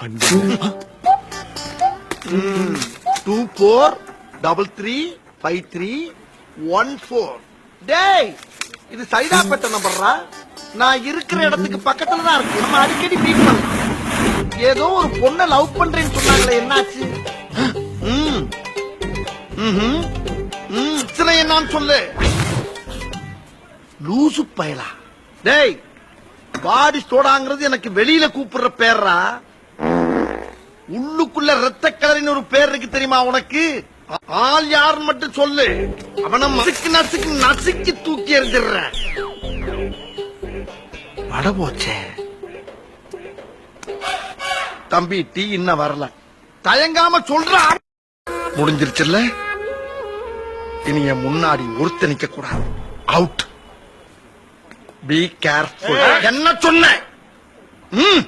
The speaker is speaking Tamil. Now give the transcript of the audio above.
24335314. டேய், இது சைதாப்பேட்டை நம்பர்ரா. நான் இருக்கிற இடத்துக்கு பக்கத்துல தான் இருக்கு. நம்ம அடிக்கடி மீட் பண்ணலாம். ஏதோ ஒரு பொண்ணை லவ் பண்றேன்னு சொன்னாங்களே, என்னாச்சு? என்னன்னு சொல்லு. லூசு பயலா. டேய், பாடி சோடாங்கிறது எனக்கு வெளியில கூப்பிடுற பேர்ரா. உள்ளுக்குள்ள ரத்த கலரின்னு ஒரு பேர் இருக்கு தெரியுமா உனக்கு? ஆள் யாருன்னு மட்டும் சொல்லு. அவனை நசுக்கு நசுக்கு நசுக்கி தூக்கி எறிஞ்சிடுற. வட போச்சே. தம்பி, டீ இன்னும் வரல. தயங்காம சொல்றா. முடிஞ்சிருச்சுல்ல? இனி என் முன்னாடி ஒருத்த நிக்க கூடாது. அவுட். Be careful. என்ன சொன்ன?